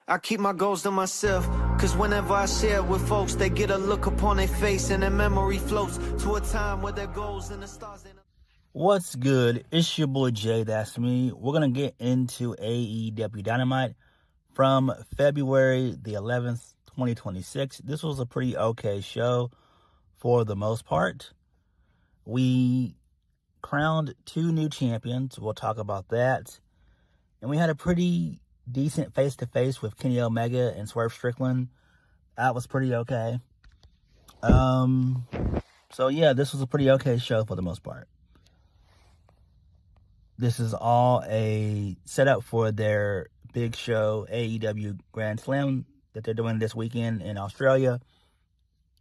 I keep my goals to myself, cause whenever I share with folks, they get a look upon their face and their memory floats to a time where their goals and the stars. What's good? It's your boy JayThat'sMe. We're going to get into AEW Dynamite from February the 11th, 2026. This was a pretty okay show for the most part. We crowned 2 new champions. We'll talk about that. And we had a pretty decent face-to-face with Kenny Omega and Swerve Strickland. That was pretty okay. So yeah, this was a pretty okay show for the most part. This is all a setup for their big show, AEW Grand Slam, that they're doing this weekend in Australia.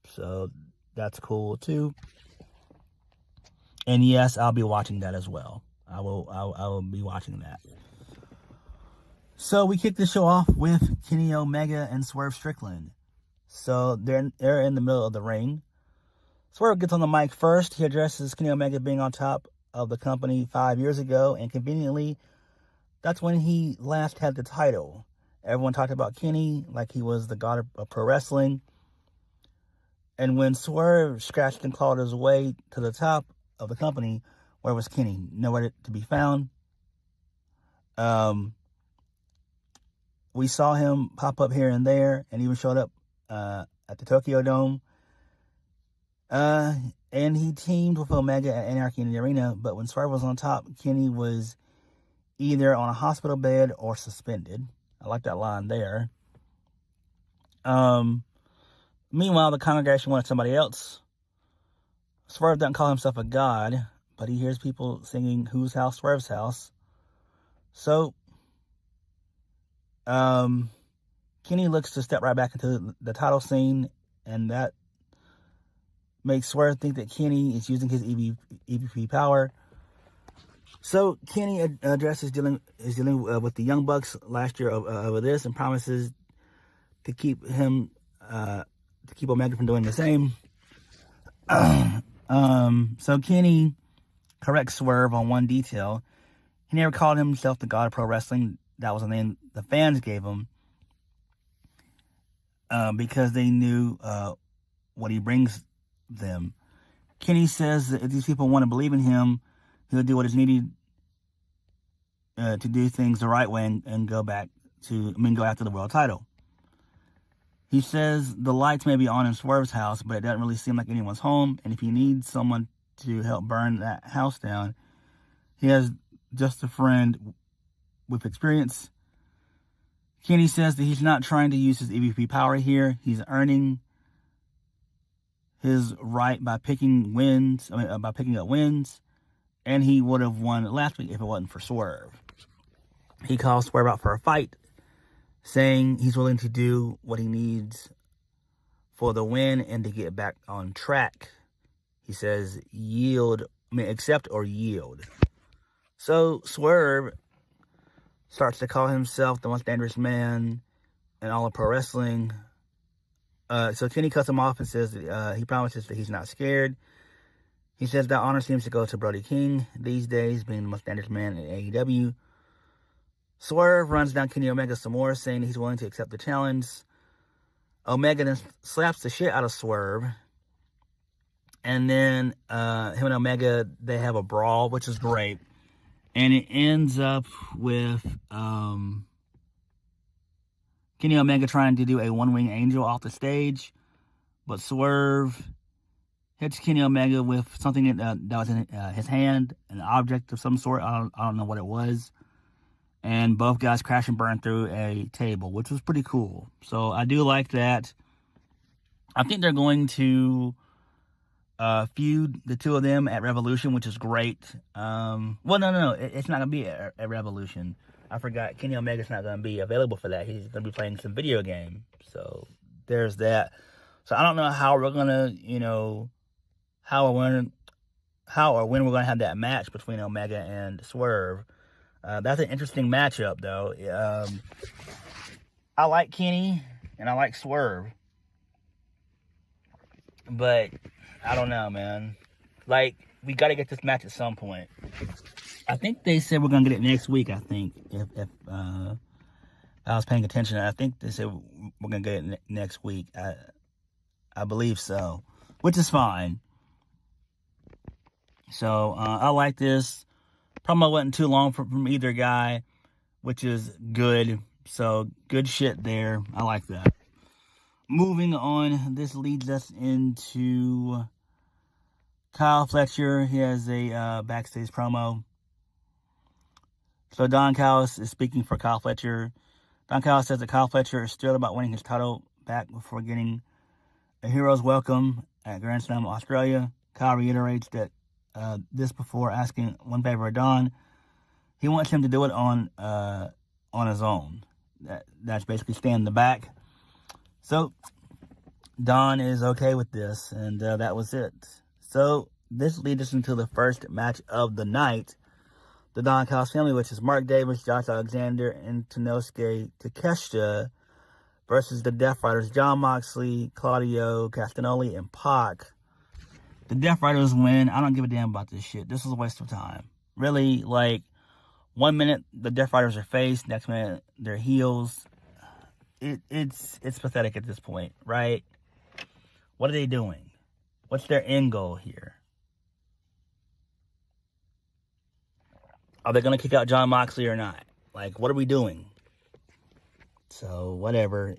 So that's cool too. And yes, I'll be watching that as well. I will be watching that. So we kick the show off with Kenny Omega and Swerve Strickland. So they're in the middle of the ring. Swerve gets on the mic first. He addresses Kenny Omega being on top of the company 5 years ago, and conveniently, that's when he last had the title. Everyone talked about Kenny like he was the god of pro wrestling. And when Swerve scratched and clawed his way to the top of the company, where was Kenny? Nowhere to be found. We saw him pop up here and there, and even showed up at the Tokyo Dome. And he teamed with Omega at Anarchy in the Arena, but when Swerve was on top, Kenny was either on a hospital bed or suspended. I like that line there. Meanwhile, the congregation wanted somebody else. Swerve doesn't call himself a god, but he hears people singing "Whose House? Swerve's House." So, Kenny looks to step right back into the title scene, and that makes Swerve think that Kenny is using his EVP power. So Kenny addresses dealing with the Young Bucks last year over this, and promises to keep Omega from doing the same. So Kenny corrects Swerve on one detail. He never called himself the god of pro wrestling. That was the name the fans gave him, because they knew what he brings them. Kenny says that if these people want to believe in him, he'll do what is needed to do things the right way and go after the world title. He says the lights may be on in Swerve's house, but it doesn't really seem like anyone's home, and if he needs someone to help burn that house down, he has just a friend with experience. Kenny says that he's not trying to use his EVP power here. He's earning his right by picking up wins, and he would have won last week if it wasn't for Swerve. He calls Swerve out for a fight, saying he's willing to do what he needs for the win and to get back on track. He says accept or yield. So Swerve starts to call himself the most dangerous man in all of pro wrestling. So Kenny cuts him off and says he promises that he's not scared. He says that honor seems to go to Brody King these days, being the most dangerous man in AEW. Swerve runs down Kenny Omega some more, saying he's willing to accept the challenge. Omega then slaps the shit out of Swerve. And then him and Omega, they have a brawl, which is great. And it ends up with Kenny Omega trying to do a one-wing angel off the stage, but Swerve hits Kenny Omega with something that was in his hand, an object of some sort. I don't know what it was. And both guys crash and burn through a table, which was pretty cool. So I do like that. I think they're going to feud the two of them at Revolution, which is great. No, it's not going to be at Revolution. I forgot, Kenny Omega's not going to be available for that. He's going to be playing some video game. So there's that. So I don't know how we're going to, how or when we're going to have that match between Omega and Swerve. That's an interesting matchup, though. I like Kenny and I like Swerve. But I don't know, man. Like, we got to get this match at some point. I think they said we're going to get it next week, I think. If I was paying attention. I think they said we're going to get it next week. I believe so, which is fine. So, I like this. Promo wasn't too long from either guy, which is good. So, good shit there. I like that. Moving on, this leads us into Kyle Fletcher. He has a backstage promo. So, Don Callis is speaking for Kyle Fletcher. Don Callis says that Kyle Fletcher is thrilled about winning his title back before getting a hero's welcome at Grand Slam Australia. Kyle reiterates that this before asking one favor of Don. He wants him to do it on his own. That's basically stay in the back. So Don is okay with this, and that was it. So this leads us into the first match of the night. The Don Callis family, which is Mark Davis, Josh Alexander, and Tenosuke Takeshita, versus the Death Riders, Jon Moxley, Claudio Castagnoli, and Pac. The Death Riders win. I don't give a damn about this shit. This is a waste of time. Really, like, 1 minute the Death Riders are face, next minute they're heels. It's pathetic at this point, right? What are they doing? What's their end goal here? Are they going to kick out Jon Moxley or not? Like, what are we doing? So, whatever.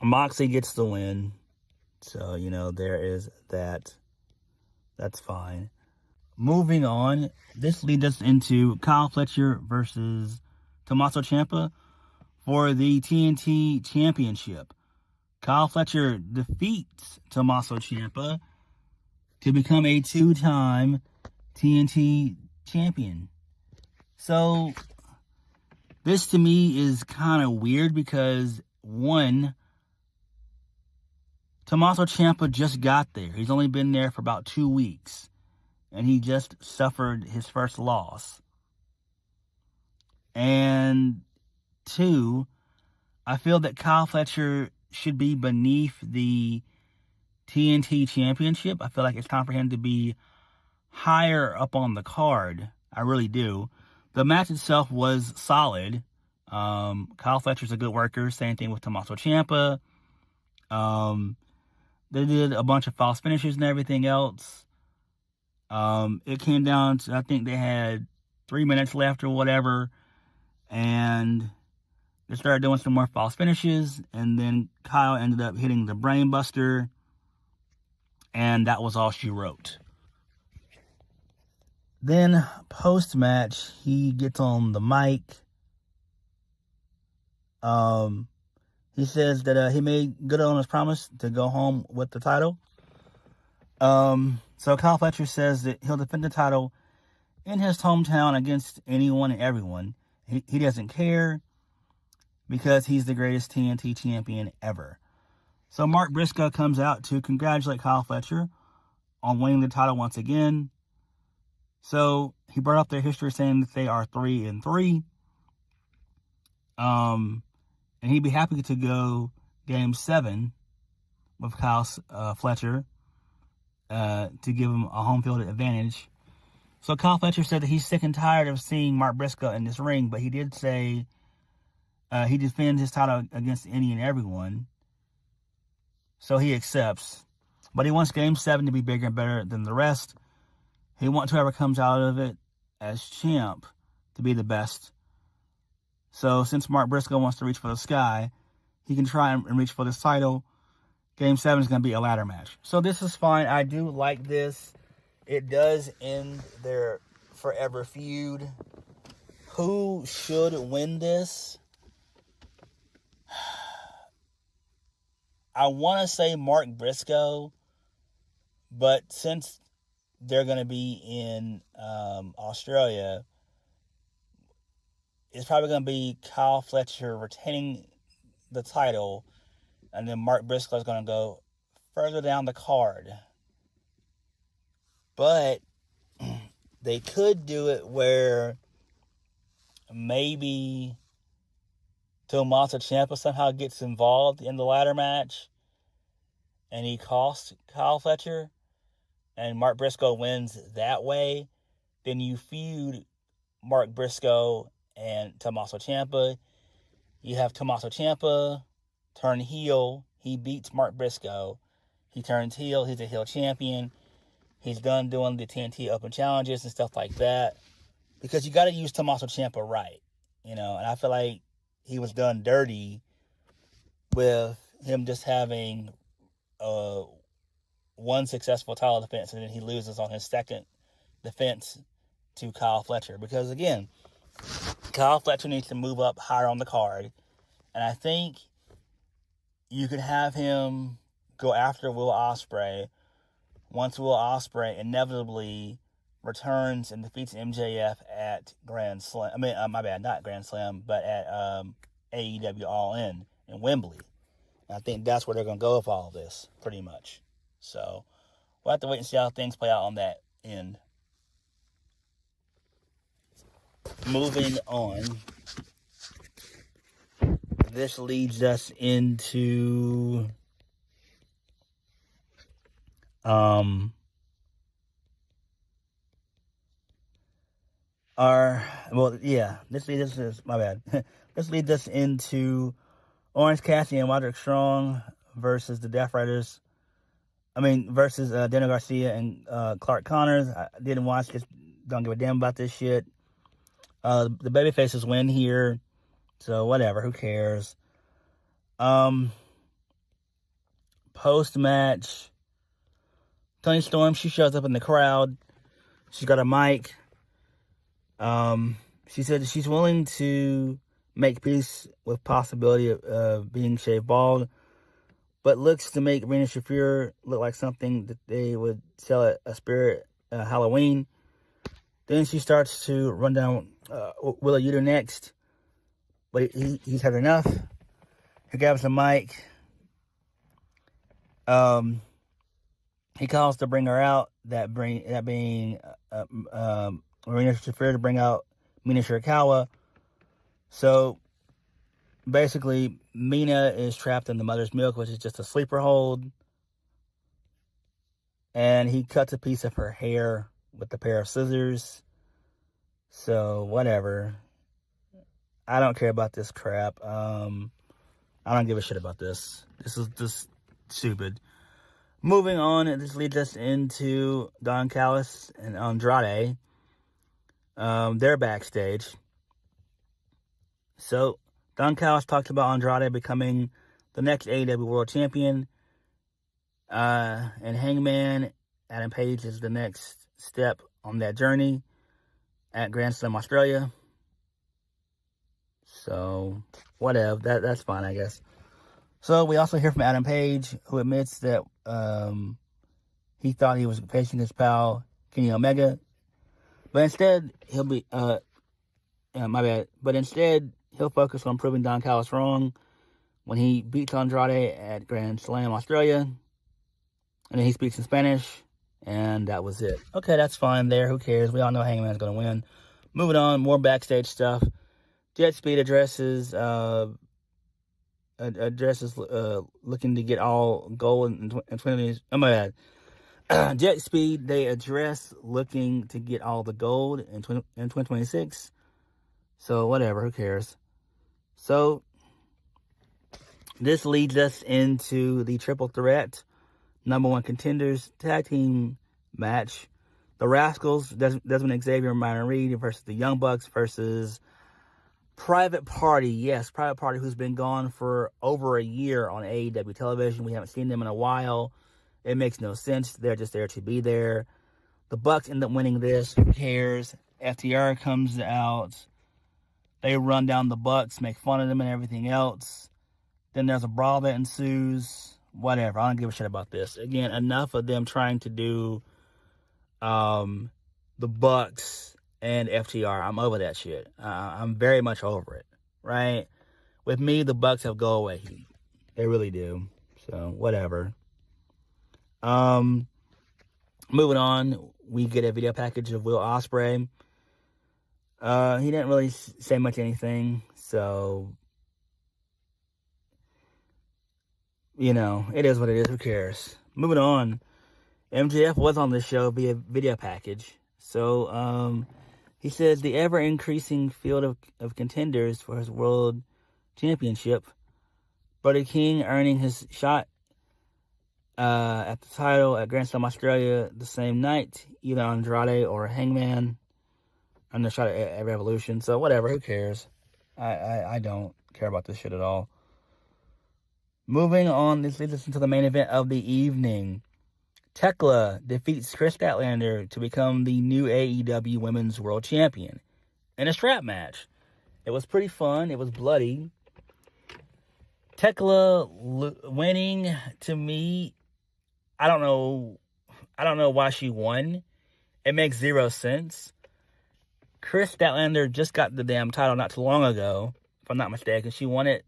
Moxley gets the win. So, there is that. That's fine. Moving on, this leads us into Kyle Fletcher versus Tomasso Ciampa for the TNT Championship. Kyle Fletcher defeats Tomasso Ciampa to become a 2-time TNT champion. So, this to me is kind of weird because, one, Tomasso Ciampa just got there. He's only been there for about 2 weeks. And he just suffered his first loss. And 2, I feel that Kyle Fletcher should be beneath the TNT Championship. I feel like it's time for him to be higher up on the card. I really do. The match itself was solid. Kyle Fletcher's a good worker. Same thing with Tomasso Ciampa. They did a bunch of false finishes and everything else. It came down to, I think they had 3 minutes left or whatever. And they started doing some more false finishes. And then Kyle ended up hitting the Brain Buster. And that was all she wrote. Then, post-match, he gets on the mic. He says that he made good on his promise to go home with the title. So Kyle Fletcher says that he'll defend the title in his hometown against anyone and everyone. He doesn't care because he's the greatest TNT champion ever. So Mark Briscoe comes out to congratulate Kyle Fletcher on winning the title once again. So he brought up their history saying that they are 3-3. And he'd be happy to go Game 7 with Kyle Fletcher to give him a home field advantage. So Kyle Fletcher said that he's sick and tired of seeing Mark Briscoe in this ring, but he did say he defends his title against any and everyone. So he accepts. But he wants Game 7 to be bigger and better than the rest. He wants whoever comes out of it as champ to be the best. So since Mark Briscoe wants to reach for the sky, he can try and reach for this title. Game 7 is going to be a ladder match. So this is fine. I do like this. It does end their forever feud. Who should win this? I want to say Mark Briscoe, but since they're going to be in Australia, it's probably going to be Kyle Fletcher retaining the title, and then Mark Briscoe is going to go further down the card. But they could do it where maybe Tomasso Ciampa somehow gets involved in the ladder match and he costs Kyle Fletcher and Mark Briscoe wins that way. Then you feud Mark Briscoe and Tomasso Ciampa. You have Tomasso Ciampa turn heel. He beats Mark Briscoe. He turns heel. He's a heel champion. He's done doing the TNT Open Challenges and stuff like that. Because you got to use Tomasso Ciampa right. And I feel like he was done dirty with him just having one successful title defense, and then he loses on his second defense to Kyle Fletcher. Because, again, Kyle Fletcher needs to move up higher on the card. And I think you could have him go after Will Ospreay once Will Ospreay inevitably returns and defeats MJF at Grand Slam. I mean, my bad, not Grand Slam, but at AEW All In Wembley. And I think that's where they're going to go with all of this, pretty much. So we'll have to wait and see how things play out on that end. Moving on. This leads us into this leads us into Orange Cassidy and Roderick Strong versus the Death Riders. Versus Daniel Garcia and Clark Connors. I didn't watch this. Don't give a damn about this shit. The babyfaces win here. So, whatever. Who cares? Post-match, Toni Storm, she shows up in the crowd. She's got a mic. She said that she's willing to make peace with possibility of being shaved bald, but looks to make Rina Shafir look like something that they would sell at a Spirit Halloween. Then she starts to run down Willa Yuta next, but he's had enough. He grabs the mic. He calls to bring her out. That being Rina Shafir, to bring out Mina Shirakawa. So basically, Mina is trapped in the mother's milk, which is just a sleeper hold. And he cuts a piece of her hair with a pair of scissors. So, whatever. I don't care about this crap. I don't give a shit about this. This is just stupid. Moving on, this leads us into Don Callis and Andrade. They're backstage. So, Don Callis talked about Andrade becoming the next AEW World Champion. And Hangman Adam Page is the next step on that journey at Grand Slam Australia. So, whatever. That's fine, I guess. So, we also hear from Adam Page, who admits that he thought he was facing his pal, Kenny Omega. But instead, But instead, he'll focus on proving Don Callis wrong when he beats Andrade at Grand Slam Australia. And then he speaks in Spanish. And that was it. Okay, that's fine there. Who cares? We all know Hangman's going to win. Moving on, more backstage stuff. Jet Speed addresses looking to get all gold in 20. Oh my bad. Jet Speed, they address looking to get all the gold in 2026. So whatever, who cares? So this leads us into the triple threat number one contenders tag team match. The Rascals, Desmond Xavier and Myron Reed versus the Young Bucks versus Private Party. Yes, Private Party, who's been gone for over a year on AEW television. We haven't seen them in a while. It makes no sense. They're just there to be there. The Bucks end up winning this. Who cares? FTR comes out. They run down the Bucks, make fun of them and everything else. Then there's a brawl that ensues. Whatever. I don't give a shit about this. Again, enough of them trying to do the Bucks and FTR. I'm over that shit. I'm very much over it. Right? With me, the Bucks have go away heat. They really do. So, whatever. Moving on, we get a video package of Will Ospreay. He didn't really say much anything, so it is what it is. Who cares? Moving on, MJF was on this show via video package, so He says the ever-increasing field of contenders for his world championship, Brody King earning his shot at the title at Grand Slam Australia the same night, either Andrade or Hangman, and the shot at Revolution. So whatever, who cares? I don't care about this shit at all. Moving on, this leads us into the main event of the evening. Thekla defeats Kris Statlander to become the new AEW Women's World Champion in a strap match. It was pretty fun. It was bloody. Thekla winning, to me, I don't know why she won. It makes zero sense. Kris Statlander just got the damn title not too long ago, if I'm not mistaken. She won it,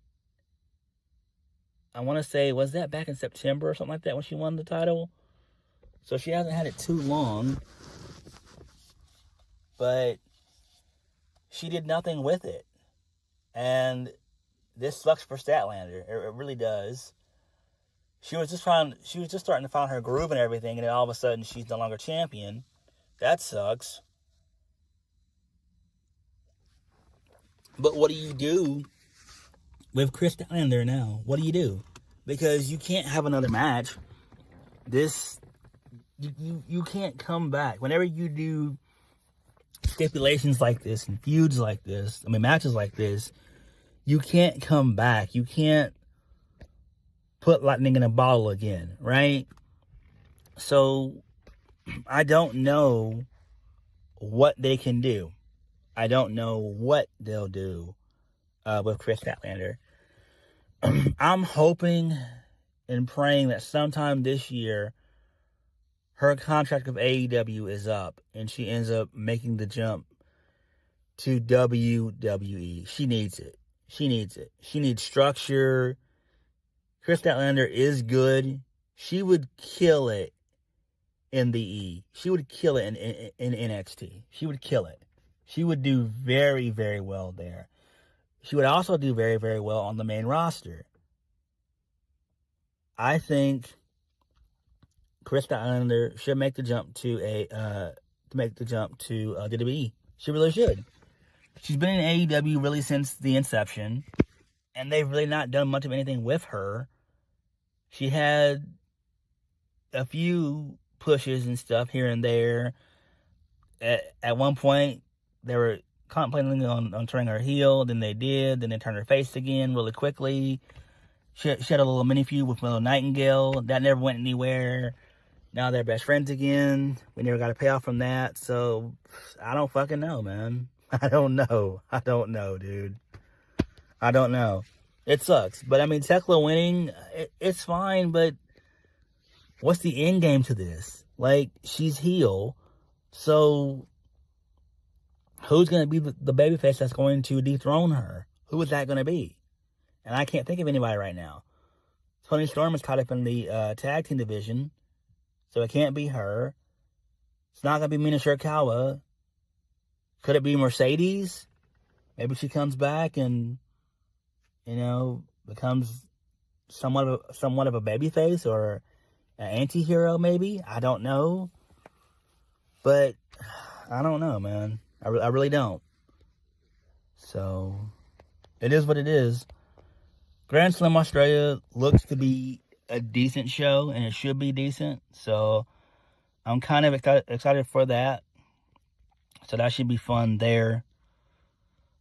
I want to say, was that back in September or something like that when she won the title? So she hasn't had it too long. But she did nothing with it. And this sucks for Statlander. It really does. She was just starting to find her groove and everything, and then all of a sudden she's no longer champion. That sucks. But what do you do with Kris Statlander now? What do you do? Because you can't have another match. You can't come back. Whenever you do stipulations like this and feuds like this, matches like this, you can't come back. You can't put lightning in a bottle again, right? So, I don't know what they can do. I don't know what they'll do with Kris Statlander. I'm hoping and praying that sometime this year, her contract with AEW is up and she ends up making the jump to WWE. She needs it. She needs it. She needs structure. Kris Statlander is good. She would kill it in the E. She would kill it in NXT. She would kill it. She would do very, very well there. She would also do very, very well on the main roster. I think Kris Statlander should make the jump to WWE. She really should. She's been in AEW really since the inception, and they've really not done much of anything with her. She had a few pushes and stuff here and there. At one point, they were contemplating on turning her heel. Then they did. Then they turned her face again really quickly. She had a little mini feud with Willow Nightingale. That never went anywhere. Now they're best friends again. We never got a payoff from that. So, I don't fucking know, man. I don't know, dude. I don't know. It sucks. But, Thekla winning, it's fine, but what's the end game to this? Like, she's heel. So, who's going to be the babyface that's going to dethrone her? Who is that going to be? And I can't think of anybody right now. Toni Storm is caught up in the tag team division, so it can't be her. It's not going to be Mina Shirakawa. Could it be Mercedes? Maybe she comes back and, becomes somewhat of a babyface or an anti-hero, maybe. I don't know. But I don't know, man. I really don't. So, it is what it is. Grand Slam Australia looks to be a decent show, and it should be decent. So, I'm kind of excited for that. So, that should be fun there.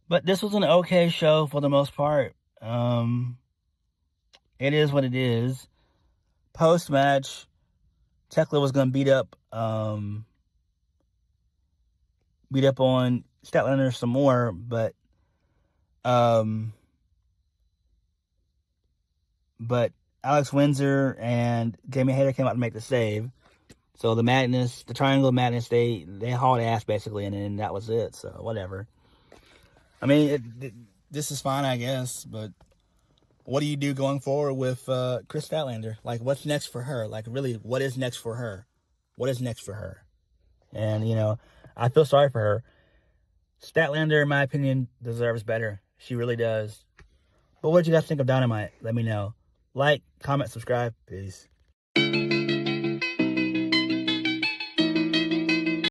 But this was an okay show for the most part. It is what it is. Post-match, Thekla was going to beat up on Statlander some more, but Alex Windsor and Jamie Hayter came out to make the save. So the Triangle of Madness, they hauled ass basically, and then that was it. So whatever. This is fine, I guess, but what do you do going forward with Kris Statlander? Like, what's next for her? Like, really, what is next for her? What is next for her? And, I feel sorry for her. Statlander, in my opinion, deserves better. She really does. But what did you guys think of Dynamite? Let me know. Like, comment, subscribe. Peace.